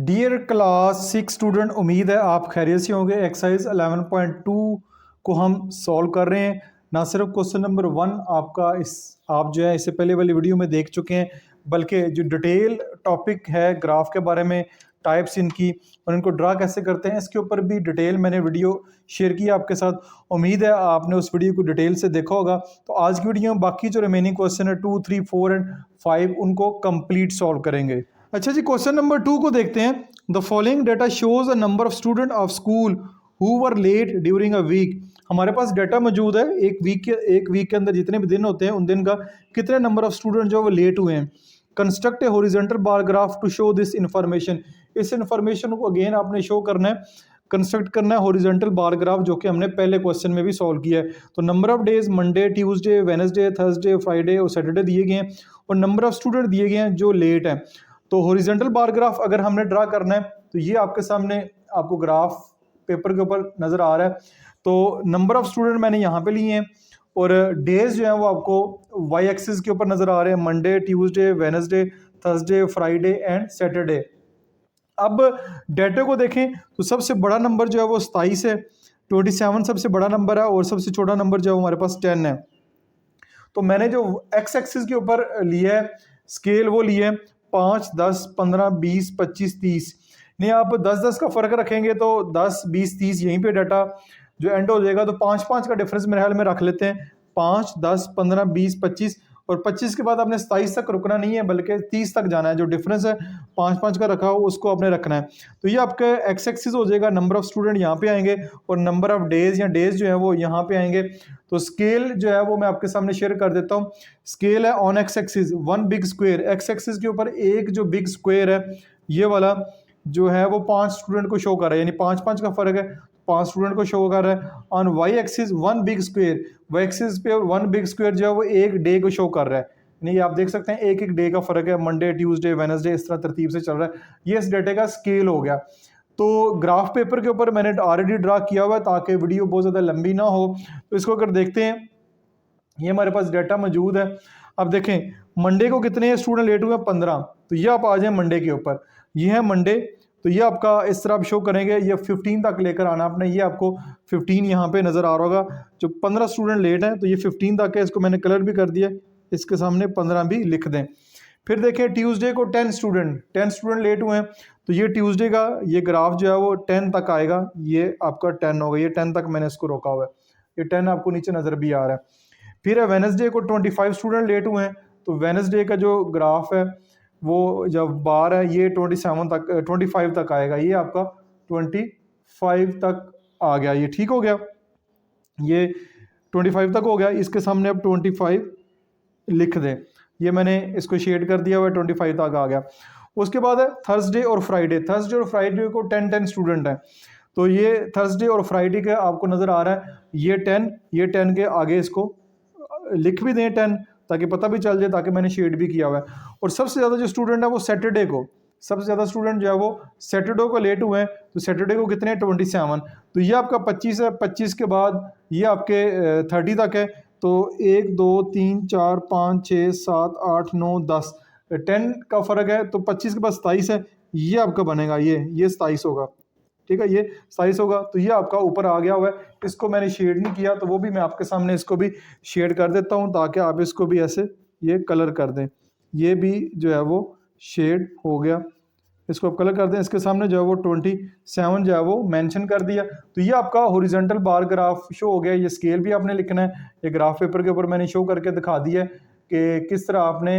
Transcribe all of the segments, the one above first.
Dear class 6 student, उम्मीद है आप खैरियत से होंगे। एक्सरसाइज 11.2 को हम सॉल्व कर रहे हैं। ना सिर्फ क्वेश्चन नंबर 1 आपका आप जो है इससे पहले वाली वीडियो में देख चुके हैं, बल्कि जो डिटेल टॉपिक है ग्राफ के बारे में, टाइप्स इनकी और इनको ड्रा कैसे करते हैं, इसके ऊपर भी डिटेल मैंने वीडियो शेयर की आपके साथ। उम्मीद है आपने उस वीडियो को डिटेल से देखा होगा। तो आज की वीडियो में बाकी जो रिमेनिंग क्वेश्चन है 2, 3, 4 एंड 5 उनको कंप्लीट सॉल्व करेंगे। अच्छा जी, क्वेश्चन नंबर 2 को देखते हैं। The following data shows a number of student of school who were late during a week. हमारे पास डाटा मौजूद है एक वीक के अंदर जितने भी दिन होते हैं उन दिन का कितने नंबर ऑफ स्टूडेंट जो वो लेट हुए हैं। Construct a horizontal bar graph to show this information. इस इन्फॉर्मेशन को अगेन आपने शो करना है, कंस्ट्रक्ट करना है हॉरिजॉन्टल बार ग्राफ, जो कि हमने पहले क्वेश्चन में भी सॉल्व किया है। तो number of days Monday, Tuesday, Wednesday, Thursday, Friday और सैटरडे दिए गए हैं और नंबर ऑफ स्टूडेंट दिए गए हैं जो लेट हैं। तो हॉरिजॉन्टल बार ग्राफ अगर हमने ड्रा करना है तो ये आपके सामने आपको ग्राफ पेपर के ऊपर नज़र आ रहा है। तो नंबर ऑफ स्टूडेंट मैंने यहाँ पे लिए हैं और डेज जो हैं वो आपको वाई एक्सिस के ऊपर नज़र आ रहे हैं, Monday, Tuesday, Wednesday, Thursday, Friday and Saturday. अब डेटा को देखें तो सबसे बड़ा नंबर जो है वो 27 है, 27 सबसे बड़ा नंबर है और सबसे छोटा नंबर जो है हमारे पास 10 है। तो मैंने जो एक्स एक्सिस के ऊपर लिया है स्केल वो लिया है 5, 10, 15, 20, 25, 30। नहीं, आप 10-10 का फर्क रखेंगे तो 10, 20, 30 यहीं पे डाटा जो एंड हो जाएगा। तो 5-5 का डिफरेंस मेरे ख्याल में रख लेते हैं। 5, 10, 15, 20, 25 और 25 के बाद आपने 27 तक रुकना नहीं है बल्कि 30 तक जाना है। जो डिफरेंस है 5-5 का रखा हो उसको आपने रखना है। तो ये आपका एक्स एक्सिस हो जाएगा, नंबर ऑफ स्टूडेंट यहाँ पे आएंगे और नंबर ऑफ डेज या डेज जो है वो यहाँ पे आएंगे। तो स्केल जो है वो मैं आपके सामने शेयर कर देता हूँ। स्केल है on x axis 1 big square, x axis के ऊपर एक जो बिग स्क्वायर है ये वाला जो है वो 5 स्टूडेंट को शो कर रहा है, यानी 5-5 का फर्क है, 5 स्टूडेंट को शो कर रहा है। On Y axis 1 big square, Y axis पे 1 बिग स्क्वायर जो है वो एक डे को शो कर रहा है। यानी आप देख सकते हैं एक एक डे का फर्क है, मंडे, ट्यूसडे, वेडनेसडे, इस तरह तरतीब से चल रहा है। ये इस डेटे का स्केल हो गया। तो ग्राफ पेपर के ऊपर मैंने ऑलरेडी ड्रा किया हुआ है ताकि वीडियो बहुत ज़्यादा लंबी ना हो। तो इसको अगर देखते हैं, ये हमारे पास डाटा मौजूद है। अब देखें मंडे को कितने स्टूडेंट लेट हुए हैं, 15। तो ये आप आ जाए मंडे के ऊपर, ये है मंडे। तो ये आपका इस तरह आप शो करेंगे, ये 15 तक लेकर आना आपने। ये आपको 15 यहाँ पे नज़र आ रहा होगा। जो 15 स्टूडेंट लेट हैं तो ये 15 तक है, इसको मैंने कलर भी कर दिया, इसके सामने 15 भी लिख दें। फिर देखें ट्यूसडे को 10 स्टूडेंट लेट हुए हैं। तो ये ट्यूसडे का ये ग्राफ जो है वो 10 तक आएगा, ये आपका 10 होगा, ये 10 तक मैंने इसको रोका हुआ है, ये 10 आपको नीचे नज़र भी आ रहा है। फिर है वेडनेसडे को 25 स्टूडेंट लेट हुए हैं। तो वेडनेसडे का जो ग्राफ है वो जब बार है ये 25 तक आएगा, ये आपका 25 तक आ गया, ये ठीक हो गया, ये 25 तक हो गया। इसके सामने अब 25 लिख दें, ये मैंने इसको शेड कर दिया हुआ, 25 तक आ गया। उसके बाद है थर्सडे और फ्राइडे को 10 स्टूडेंट हैं। तो ये थर्सडे और फ्राइडे का आपको नज़र आ रहा है, ये 10 के आगे इसको लिख भी दें 10 ताकि पता भी चल जाए, ताकि मैंने शेड भी किया हुआ है। और सबसे ज़्यादा जो स्टूडेंट है वो सैटरडे को, सबसे ज़्यादा स्टूडेंट जो है वो सैटरडे को लेट हुए हैं। तो सैटरडे को कितने हैं, 27। तो ये आपका 25 है, 25 के बाद ये आपके 30 तक है। तो 1, 2, 3, 4, 5, 6, 7, 8, 9, 10, 10 का फ़र्क है। तो 25 के बाद 27 है, ये आपका बनेगा, ये 27 होगा, ठीक है, ये 27 होगा। तो ये आपका ऊपर आ गया हुआ है, इसको मैंने शेड नहीं किया तो वो भी मैं आपके सामने इसको भी शेड कर देता हूँ ताकि आप इसको भी ऐसे ये कलर कर दें। ये भी जो है वो शेड हो गया, इसको आप कलर कर दें। इसके सामने जो है वो 27 जो है वो मेंशन कर दिया। तो ये आपका हॉरिजॉन्टल बार ग्राफ शो हो गया। ये स्केल भी आपने लिखना है, ये ग्राफ पेपर के ऊपर मैंने शो करके दिखा दिया है कि किस तरह आपने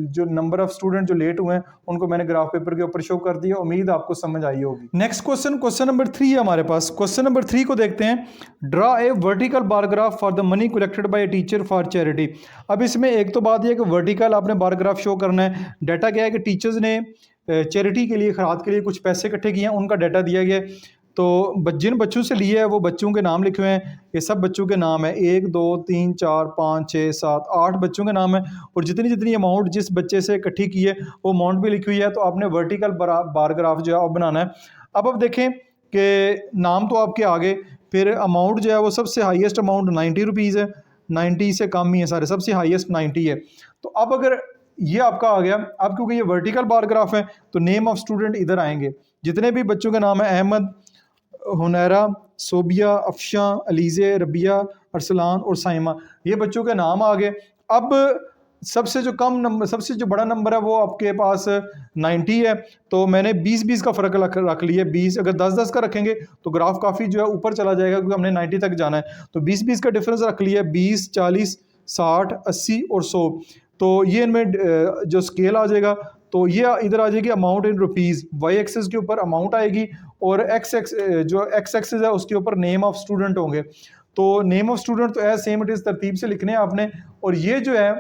जो नंबर ऑफ स्टूडेंट जो लेट हुए हैं उनको मैंने ग्राफ पेपर के ऊपर शो कर दिया। उम्मीद आपको समझ आई होगी। नेक्स्ट क्वेश्चन नंबर 3 है हमारे पास। क्वेश्चन नंबर 3 को देखते हैं। Draw a vertical bar graph for the money collected by a teacher for charity. अब इसमें एक तो बात यह कि वर्टिकल आपने बार ग्राफ शो करना है। डाटा क्या है कि टीचर्स ने चैरिटी के लिए, खैरात के लिए कुछ पैसे इकट्ठे किए हैं, उनका डाटा दिया गया है। तो जिन बच्चों से लिए है वो बच्चों के नाम लिखे हुए हैं, ये सब बच्चों के नाम है, 1, 2, 3, 4, 5, 6, 7, 8 बच्चों के नाम है। और जितनी जितनी अमाउंट जिस बच्चे से इकट्ठी की है वो अमाउंट भी लिखी हुई है। तो आपने वर्टिकल बार ग्राफ जो है अब बनाना है। अब देखें कि नाम तो आपके आगे, फिर अमाउंट जो है वो सबसे हाईएस्ट अमाउंट 90 रुपीज़ है, 90 से कम ही है सारे, सबसे हाईएस्ट 90 है। तो अब अगर ये आपका आ गया। अब क्योंकि ये वर्टिकल बार ग्राफ है तो नेम ऑफ स्टूडेंट इधर आएंगे। जितने भी बच्चों के नाम है अहमद, हुनैरा, सोबिया, अफशा, अलीज़े, रबिया, अरसलान और साइमा, ये बच्चों के नाम आ गए। अब सबसे जो कम नंबर, सबसे जो बड़ा नंबर है वो आपके पास 90 है, तो मैंने 20-20 का फ़र्क रख लिया। 20 अगर 10-10 का रखेंगे तो ग्राफ काफ़ी जो है ऊपर चला जाएगा, क्योंकि हमने 90 तक जाना है। तो 20-20 का डिफरेंस रख लिया, 20, 40, 60, 80 और 100। तो ये इनमें जो स्केल आ जाएगा, तो ये इधर आ जाएगी amount in rupees, Y axis के ऊपर अमाउंट आएगी और एक्स एक्सेस है उसके ऊपर नेम ऑफ स्टूडेंट होंगे। तो नेम ऑफ स्टूडेंट तो एज सेम इट इज़ तरतीब से लिखने हैं आपने, और ये जो है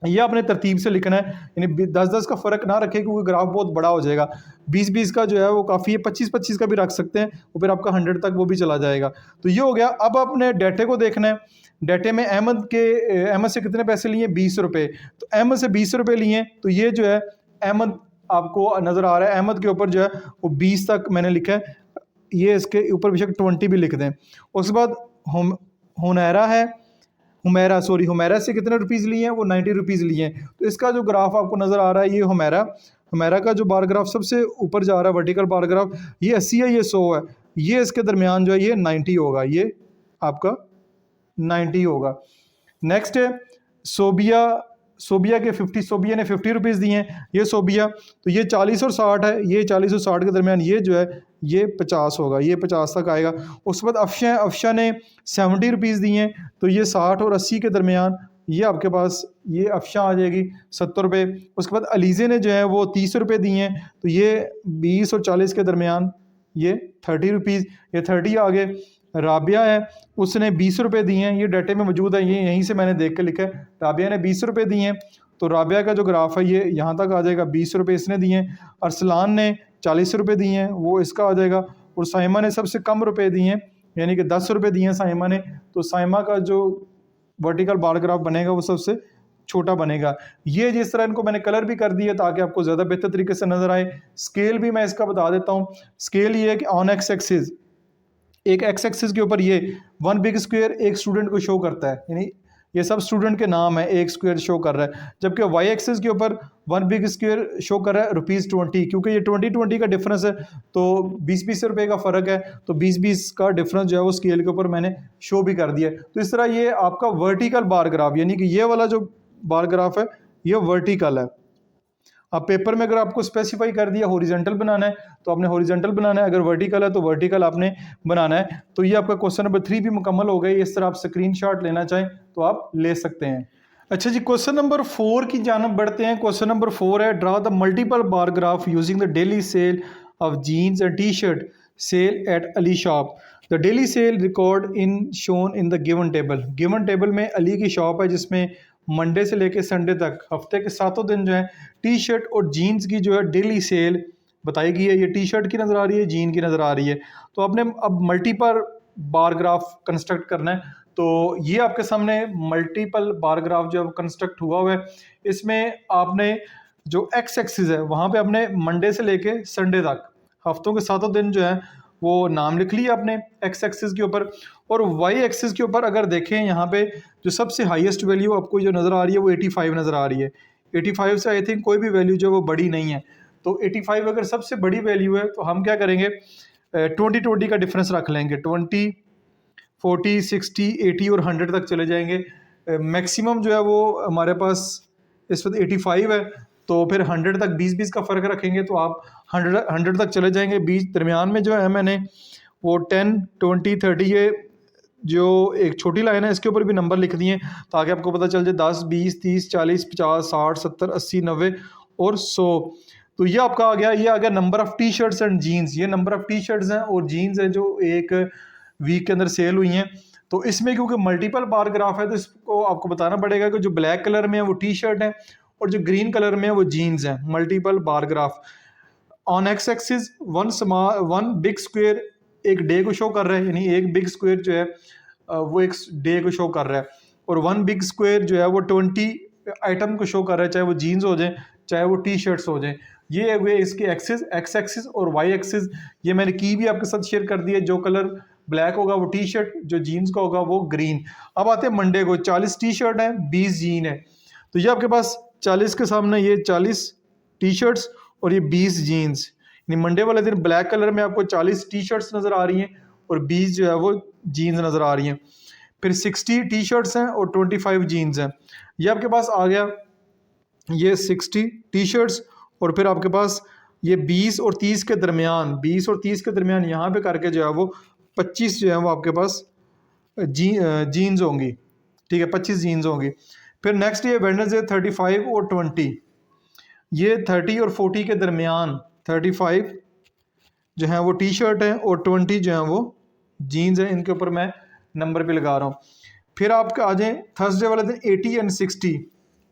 ये आपने तरतीब से लिखना है, यानी 10-10 का फ़र्क ना रखें क्योंकि ग्राफ बहुत बड़ा हो जाएगा। 20-20 का जो है वो काफ़ी है, 25-25 का भी रख सकते हैं, और फिर आपका 100 तक वो भी चला जाएगा। तो ये हो गया। अब अपने डाटे को देखना है। डाटे में अहमद से कितने पैसे लिए? 20 रुपये। तो अहमद से 20 रुपये लिए, तो ये जो है अहमद आपको नज़र आ रहा है, अहमद के ऊपर जो है वो 20 तक मैंने लिखा है। ये इसके ऊपर बेशक 20 भी लिख दें। उसके बाद हुमैरा से कितने रुपीज़ लिए हैं? वो 90 रुपीज़ लिए हैं। तो इसका जो ग्राफ आपको नज़र आ रहा है, ये हुमैरा का जो बार ग्राफ सबसे ऊपर जा रहा है, वर्टिकल बार ग्राफ, ये 80 है, ये 100 है। ये इसके दरमियान जो है ये 90 होगा, ये आपका 90 होगा। नेक्स्ट है सोबिया के 50, सोबिया ने 50 रुपीज़ दिए हैं, ये सोबिया। तो ये 40 और 60 है, ये 40 और 60 के दरमियान ये जो है ये 50 होगा, ये 50 तक आएगा। उसके बाद अफशा ने 70 रुपीज़ दिए हैं, तो ये 60 और 80 के दरमियान ये आपके पास ये अफशा आ जाएगी 70 रुपये। उसके बाद अलीज़े ने जो है वो 30 रुपये दिए हैं, तो ये 20 और 40 के दरमियान ये 30 रुपीज़, ये 30 आ गए। राबिया है, उसने 20 रुपये दिए हैं, ये डाटे में मौजूद है, ये यहीं से मैंने देख के लिखा है। राबिया ने 20 रुपये दिए हैं, तो राबिया का जो ग्राफ है ये यहाँ तक आ जाएगा, 20 रुपये इसने दिए हैं। अरसलान ने 40 रुपये दिए हैं, वो इसका आ जाएगा। और साइमा ने सबसे कम रुपये दिए हैं, यानी कि 10 रुपये दिए हैं साइमा ने, तो साइमा का जो वर्टिकल बार ग्राफ बनेगा वो सबसे छोटा बनेगा। ये जिस तरह इनको मैंने कलर भी कर दिया ताकि आपको ज़्यादा बेहतर तरीके से नज़र आए। स्केल भी मैं इसका बता देता हूँ। स्केल ये है कि ऑन एक्स एक्सिस, एक एक्स एक्सिस के ऊपर ये 1 बिग स्क्वायर एक स्टूडेंट को शो करता है, यानी ये सब स्टूडेंट के नाम है, एक स्क्वायर शो कर रहा है। जबकि वाई एक्सिस के ऊपर 1 बिग स्क्वायर शो कर रहा है ₹20, क्योंकि ये 20-20 का डिफरेंस है, तो 20-20 रुपये का फ़र्क है, तो 20-20 का डिफरेंस जो है वो स्केल के ऊपर मैंने शो भी कर दिया है। तो इस तरह ये आपका वर्टिकल बार ग्राफ, यानी कि ये वाला जो बार ग्राफ है ये वर्टिकल है। अब पेपर में अगर आपको स्पेसिफाई कर दिया हॉरिजॉन्टल बनाना है तो आपने हॉरिजॉन्टल बनाना है, अगर वर्टिकल है तो वर्टिकल आपने बनाना है। तो ये आपका क्वेश्चन नंबर 3 भी मुकम्मल हो गई। इस तरह आप स्क्रीनशॉट लेना चाहें तो आप ले सकते हैं। अच्छा जी, क्वेश्चन नंबर 4 की जानब बढ़ते हैं। क्वेश्चन नंबर 4 है, draw the multiple bar graph using the daily sale of jeans and T shirt sale at Ali shop. The daily sale record in shown in the given table. Given table में अली की shop है जिसमें Monday से लेकर Sunday तक हफ्ते के 7 दिन जो है टी शर्ट और जीन्स की जो है डेली सेल बताई गई है। ये टी शर्ट की नज़र आ रही है, जीन की नज़र आ रही है। तो आपने अब मल्टीपल बार ग्राफ कंस्ट्रक्ट करना है। तो ये आपके सामने मल्टीपल बार ग्राफ जो है वो कंस्ट्रक्ट हुआ है। इसमें आपने जो एक्स एक्सिस है वहाँ पे आपने मंडे से लेके संडे तक हफ्तों के 7 दिन जो है वो नाम लिख लिया आपने एक्स एक्सिस के ऊपर। और वाई एक्सिस के ऊपर अगर देखें यहाँ पे जो सबसे हाईएस्ट वैल्यू आपको जो नज़र आ रही है वो 85 नज़र आ रही है। 85 से आई थिंक कोई भी वैल्यू जो वो बड़ी नहीं है। तो 85 अगर सबसे बड़ी वैल्यू है तो हम क्या करेंगे, 20-20 का डिफरेंस रख लेंगे। 20, 40, 60, 80 और 100 तक चले जाएंगे। मैक्सिमम जो है वो हमारे पास इस वक्त 85 है, तो फिर 100 तक 20-20 का फ़र्क रखेंगे तो आप 100 तक चले जाएंगे। बीच दरमियान में जो है मैंने वो 10, 20, 30 ये जो एक छोटी लाइन है इसके ऊपर भी नंबर लिख दिए ताकि आपको पता चल जाए 10, 20, 30, 40, 50, 60, 70, 80, 90 और 100। तो ये आपका आ गया, ये आ गया number of T shirts and jeans. ये नंबर ऑफ़ टी शर्ट्स हैं और जीन्स हैं जो एक वीक के अंदर सेल हुई हैं। तो इसमें क्योंकि मल्टीपल बार ग्राफ है तो इसको आपको बताना पड़ेगा कि जो ब्लैक कलर में है वो टी शर्ट है और जो ग्रीन कलर में है वो जीन्स हैं। Multiple bar graph on x axis one big square एक डे को शो कर रहा है, यानी एक बिग स्क्वायर जो है वो एक डे को शो कर रहा है, और 1 बिग स्क्वायर जो है वो 20 आइटम को शो कर रहा है, चाहे वो जीन्स हो जाए चाहे वो टी शर्ट्स हो जाए। ये वे इसके एक्सिस, एक्स एक्सिस और वाई एक्सिस ये मैंने की भी आपके साथ शेयर कर दिया। जो कलर ब्लैक होगा वो टी शर्ट, जो जीन्स का होगा वो ग्रीन। अब आते हैं मंडे को, 40 टी शर्ट है, 20 जीन है। तो ये आपके पास 40 के सामने ये 40 टी शर्ट्स और ये 20 जीन्स, यानी मंडे वाले दिन ब्लैक कलर में आपको 40 टी शर्ट्स नज़र आ रही हैं और 20 जो है वो जीन्स नज़र आ रही हैं। फिर 60 टी शर्ट्स हैं और 25 जीन्स हैं। ये आपके पास आ गया ये 60 टी शर्ट्स और फिर आपके पास ये 20 और 30 के दरमियान, 20 और 30 के दरमियान यहाँ पे करके जो है वो 25 जो है वो आपके पास जीन्स होंगी। ठीक है, 25 जीन्स होंगी। फिर नेक्स्ट ये वेडनेसडे 35 और 20, ये 30 और 40 के दरमियान 35 जो है वो टी शर्ट है और 20 जो है वो जीन्स है। इनके ऊपर मैं नंबर भी लगा रहा हूँ। फिर आपके आ जाएँ थर्सडे वाले दिन 80 एंड 60,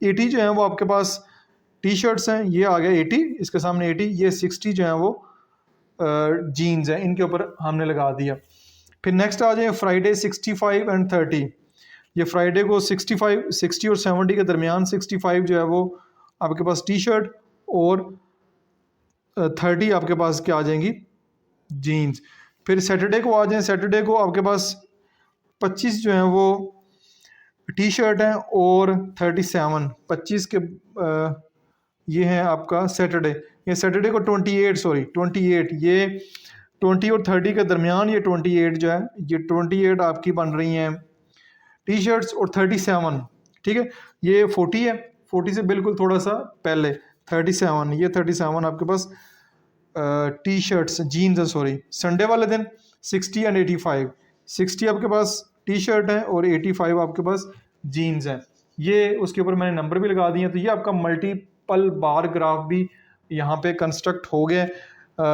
80 जो है वो आपके पास टी शर्ट्स हैं, ये आ गया 80, इसके सामने 80, ये 60 जो है वो जीन्स है, इनके ऊपर हमने लगा दिया। फिर नेक्स्ट आ जाए फ्राइडे 65 एंड 30, ये फ्राइडे को 65 60 और 70 के दरमियान 65 जो है वो आपके पास टी शर्ट और 30 आपके पास क्या आ जाएंगी जीन्स। फिर सैटरडे को आ जाएं, सैटरडे को आपके पास 25 जो है वो टी शर्ट हैं और 37 25 के ये है आपका सैटरडे। ये सैटरडे को 28 ये 20 और 30 के दरमियान ये 28 जो है ये 28 आपकी बन रही हैं टी शर्ट्स और 37। ठीक है, ये 40 है, 40 से बिल्कुल थोड़ा सा पहले 37, ये 37 आपके पास टी शर्ट्स जीन्स है। सॉरी, संडे वाले दिन 60 एंड 85, 60 आपके पास टी शर्ट है और 85 आपके पास जीन्स हैं। ये उसके ऊपर मैंने नंबर भी लगा दिए हैं। तो ये आपका मल्टीपल बार ग्राफ भी यहाँ पे कंस्ट्रक्ट हो गया।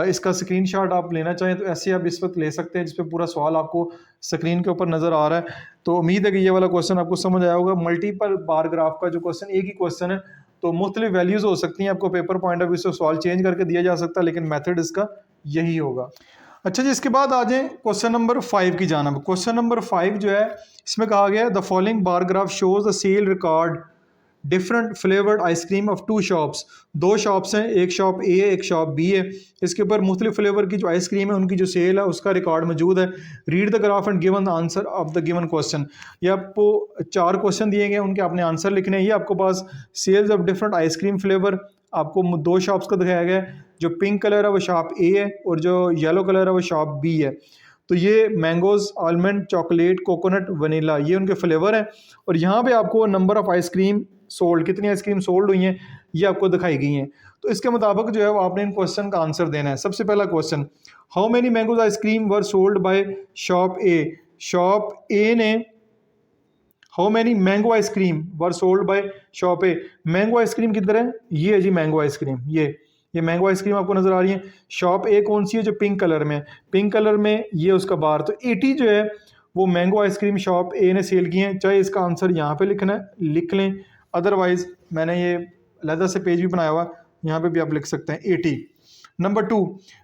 इसका स्क्रीनशॉट आप लेना चाहें तो ऐसे आप इस वक्त ले सकते हैं, जिस पे पूरा सवाल आपको स्क्रीन के ऊपर नज़र आ रहा है। तो उम्मीद है कि ये वाला क्वेश्चन आपको समझ आया होगा। मल्टीपल बार ग्राफ का जो क्वेश्चन एक ही क्वेश्चन है, तो मुख्तलिफ वैल्यूज़ हो सकती हैं, आपको पेपर पॉइंट ऑफ व्यू से सवाल चेंज करके दिया जा सकता है, लेकिन मेथड इसका यही होगा। अच्छा जी, इसके बाद आ जाएं क्वेश्चन नंबर 5 की जानब। क्वेश्चन नंबर 5 जो है इसमें कहा गया है the following bar graph shows the sale record different flavoured ice cream of 2 shops. 2 shops हैं, एक शॉप ए है एक शॉप बी है। इसके ऊपर मुख्तलिफ फ्लेवर की जो आइसक्रीम है उनकी जो सेल है उसका रिकॉर्ड मौजूद है। Read the graph and given the answer of the given question. ये आपको 4 क्वेश्चन दिए गए, उनके आपने आंसर लिखने हैं। ये आपके पास sales of different ice cream flavour आपको 2 शॉप्स का दिखाया गया है। जो पिंक कलर है वो शॉप ए है और जो येलो कलर है वो शॉप बी है। तो ये mangoes, almond, chocolate, coconut, vanilla, ये उनके फ्लेवर हैं। और यहाँ पे आपको नंबर ऑफ आइसक्रीम सोल्ड, कितनी आइसक्रीम सोल्ड हुई हैं, ये आपको दिखाई गई हैं। तो इसके मुताबिक जो है वो आपने इन क्वेश्चन का आंसर देना है। सबसे पहला question, how many mangoes ice cream were sold by shop A. Shop A ने how many mango ice cream were sold by shop A. Mango ice cream किधर है, ये है जी मैंगो आइसक्रीम, ये मैंगो आइसक्रीम आपको नज़र आ रही है। शॉप ए कौन सी है, जो पिंक कलर में, पिंक कलर में ये उसका बार। तो 80 जो है वो मैंगो आइसक्रीम शॉप ए ने सेल की हैं। चाहे इसका आंसर यहाँ पे लिखना है लिख लें, अदरवाइज मैंने ये अलग से पेज भी बनाया हुआ, यहाँ पे भी आप लिख सकते हैं 80। Number 2,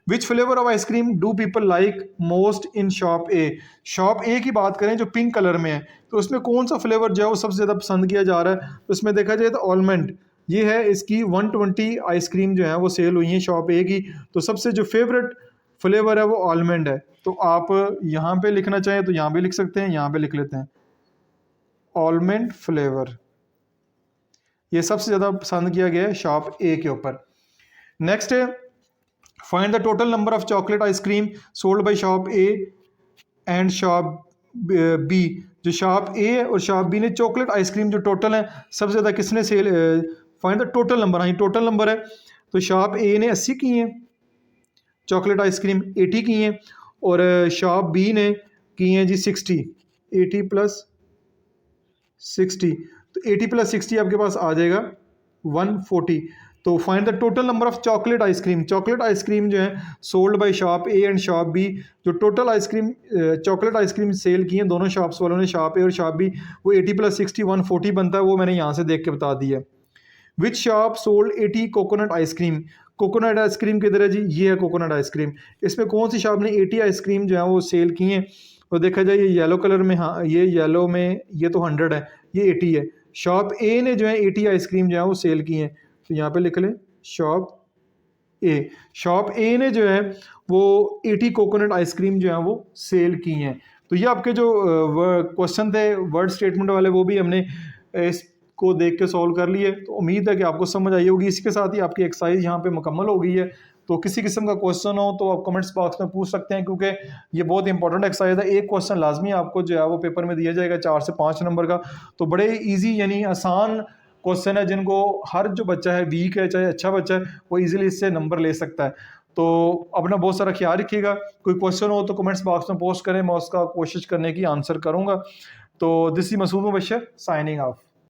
which flavour of ice cream do people like most in shop A. Shop ए की बात करें जो पिंक कलर में है, तो उसमें कौन सा फ्लेवर जो है वो सबसे ज़्यादा पसंद किया जा रहा है। तो उसमें देखा जाए तो आलमंड, ये है, इसकी 120 आइसक्रीम जो है वो सेल हुई है शॉप ए की। तो सबसे जो फेवरेट फ्लेवर है वो आलमंड है। तो आप यहाँ पे लिखना चाहें तो यहाँ पे लिख सकते हैं, यहाँ पे लिख लेते हैं आलमंड फ्लेवर, ये सबसे ज़्यादा पसंद किया गया है शॉप ए के ऊपर। नेक्स्ट है find the total number of chocolate ice cream sold by shop A and shop B. जो शॉप ए है और शॉप बी ने चॉकलेट आइसक्रीम जो टोटल है सबसे ज़्यादा किसने sale, find the total number. हाँ, टोटल नंबर है। तो शॉप ए ने 80 की हैं चॉकलेट आइसक्रीम, 80 की हैं, और शॉप बी ने की हैं जी 60, 80 प्लस 60। तो 80 प्लस 60 आपके पास आ जाएगा 140। तो find the total number of chocolate ice cream. Chocolate ice cream जो है sold by shop A and shop B, जो total ice cream chocolate ice cream sale की हैं दोनों शॉप्स वालों ने, शॉप ए और शॉप बी, वो 80 प्लस 60 140 बनता है। वो मैंने यहाँ से देख के बता दिया। Which shop sold 80 coconut ice cream. Coconut ice cream किधर है जी, ये है कोकोनट आइसक्रीम। इसमें कौन सी शॉप ने 80 आइसक्रीम जो है वो सेल की हैं। तो देखा जाए ये येलो कलर में, हाँ ये येलो में, ये तो 100 है, ये 80 है। शॉप ए ने जो है 80 आइसक्रीम जो है वो सेल की हैं। तो यहाँ पे लिख लें शॉप ए। शॉप ए ने जो है वो 80 कोकोनट आइसक्रीम जो है वो सेल की हैं। तो ये आपके जो क्वेश्चन थे वर्ड स्टेटमेंट वाले, वो भी हमने इस को देख के सॉल्व कर लिए। तो उम्मीद है कि आपको समझ आई होगी। इसके साथ ही आपकी एक्सरसाइज यहाँ पे मुकम्मल हो गई है। तो किसी किस्म का क्वेश्चन हो तो आप कमेंट्स बॉक्स में पूछ सकते हैं, क्योंकि ये बहुत इंपॉर्टेंट एक्सरसाइज है। एक क्वेश्चन लाजमी आपको जो है वो पेपर में दिया जाएगा 4 से 5 नंबर का। तो बड़े ईजी यानी आसान क्वेश्चन है, जिनको हर जो बच्चा है, वीक है चाहे अच्छा बच्चा है, वो इजीली इससे नंबर ले सकता है। तो अपना बहुत सारा ख्याल रखिएगा। कोई क्वेश्चन हो तो कमेंट्स बॉक्स में पोस्ट करें, मैं उसका कोशिश करने की आंसर करूंगा। तो this is Masood Mubashar signing of.